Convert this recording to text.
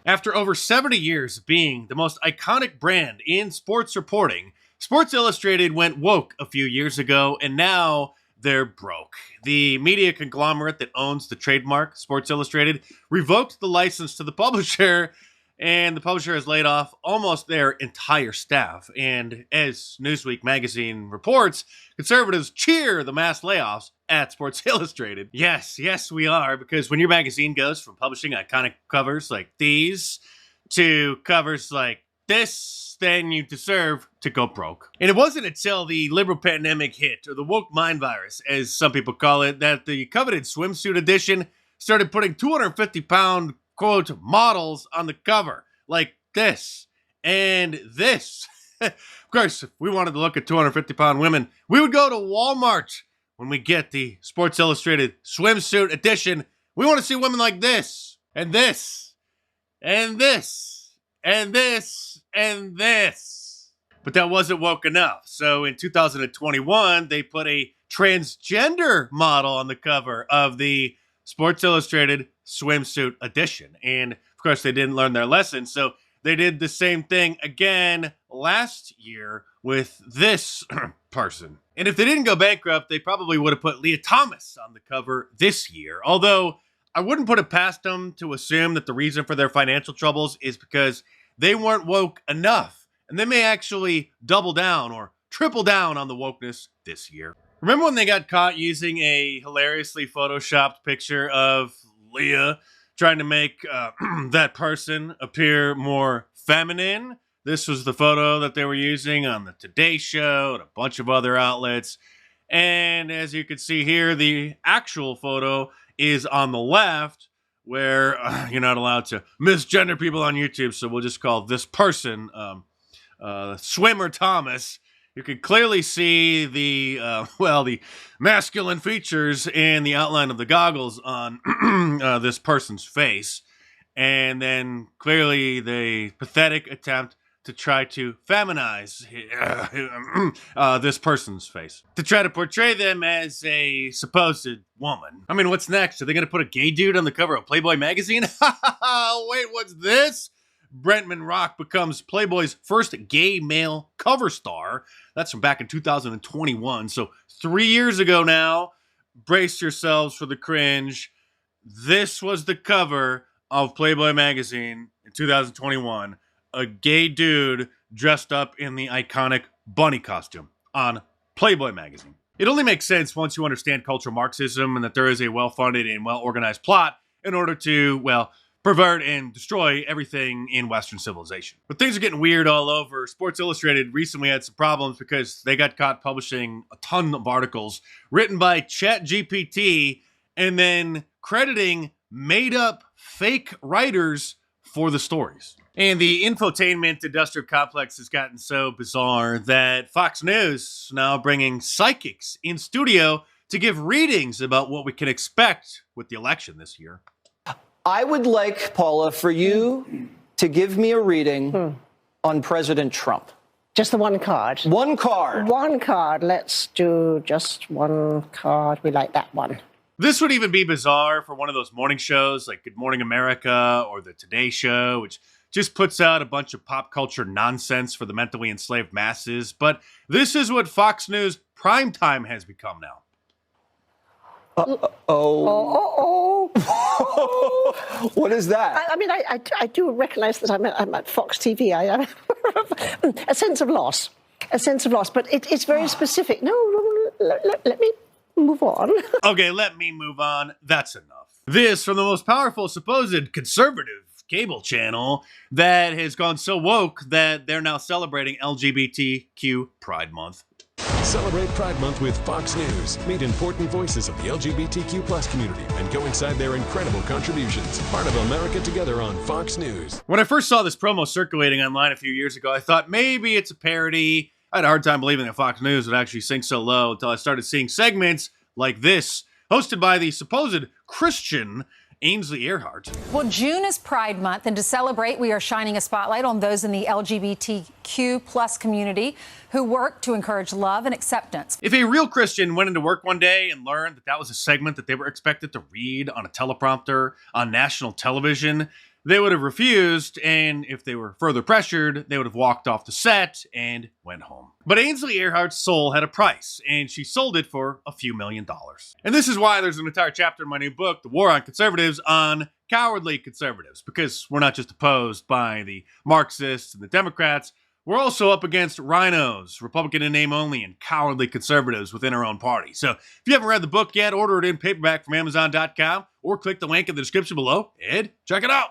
After over 70 years of being the most iconic brand in sports reporting, Sports Illustrated went woke a few years ago, and now they're broke. The media conglomerate that owns the trademark, Sports Illustrated, revoked the license to the publisher, and the publisher has laid off almost their entire staff. And as Newsweek magazine reports, conservatives cheer the mass layoffs at Sports Illustrated. Yes, we are, because when your magazine goes from publishing iconic covers like these to covers like this, then you deserve to go broke. And it wasn't until the liberal pandemic hit, or the woke mind virus, as some people call it, that the coveted swimsuit edition started putting 250-pound, quote, models on the cover, like this and this. Of course, if we wanted to look at 250-pound women, we would go to Walmart. When we get the Sports Illustrated swimsuit edition, we want to see women like this, and this, and this, and this, and this. But that wasn't woke enough. So in 2021, they put a transgender model on the cover of the Sports Illustrated swimsuit edition. And of course, they didn't learn their lesson. So they did the same thing again last year with this person. And if they didn't go bankrupt, they probably would have put Leah Thomas on the cover this year. Although I wouldn't put it past them to assume that the reason for their financial troubles is because they weren't woke enough. And they may actually double down or triple down on the wokeness this year. Remember when they got caught using a hilariously photoshopped picture of Leah trying to make that person appear more feminine? This was the photo that they were using on the Today Show and a bunch of other outlets. And as you can see here, the actual photo is on the left, where you're not allowed to misgender people on YouTube, so we'll just call this person Swimmer Thomas. You can clearly see the masculine features and the outline of the goggles on this person's face. And then clearly the pathetic attempt to try to feminize this person's face, to try to portray them as a supposed woman. I mean, what's next? Are they going to put a gay dude on the cover of Playboy magazine? Wait, what's this? Brentman Rock becomes Playboy's first gay male cover star. That's from back in 2021. So 3 years ago now. Brace yourselves for the cringe. This was the cover of Playboy magazine in 2021. A gay dude dressed up in the iconic bunny costume on Playboy magazine. It only makes sense once you understand cultural Marxism and that there is a well-funded and well-organized plot in order to, pervert and destroy everything in Western civilization. But things are getting weird all over. Sports Illustrated recently had some problems because they got caught publishing a ton of articles written by ChatGPT and then crediting made-up fake writers for the stories. And the infotainment industrial complex has gotten so bizarre that Fox News is now bringing psychics in studio to give readings about what we can expect with the election this year. I would like, Paula, for you to give me a reading on President Trump. Just the one card? One card. One card. Let's do just one card. We like that one. This would even be bizarre for one of those morning shows like Good Morning America or The Today Show, which just puts out a bunch of pop culture nonsense for the mentally enslaved masses. But this is what Fox News primetime has become now. What is that? I mean, I do recognize that I'm at Fox TV. A sense of loss. A sense of loss. But it's very specific. No, let me move on. Okay, let me move on. That's enough. This from the most powerful supposed conservative cable channel that has gone so woke that they're now celebrating LGBTQ Pride Month. Celebrate Pride Month with Fox News. Meet important voices of the LGBTQ plus community and go inside their incredible contributions. Part of America Together on Fox News. When I first saw this promo circulating online a few years ago, I thought maybe it's a parody. I had a hard time believing that Fox News would actually sink so low until I started seeing segments like this, hosted by the supposed Christian Ainsley Earhart. Well, June is Pride Month, and to celebrate, we are shining a spotlight on those in the LGBTQ plus community who work to encourage love and acceptance. If a real Christian went into work one day and learned that that was a segment that they were expected to read on a teleprompter on national television, they would have refused, and if they were further pressured, they would have walked off the set and went home. But Ainsley Earhart's soul had a price, and she sold it for a few $1 million. And this is why there's an entire chapter in my new book, The War on Conservatives, on cowardly conservatives, because we're not just opposed by the Marxists and the Democrats, we're also up against rhinos, Republican in name only, and cowardly conservatives within our own party. So if you haven't read the book yet, order it in paperback from Amazon.com or click the link in the description below and check it out.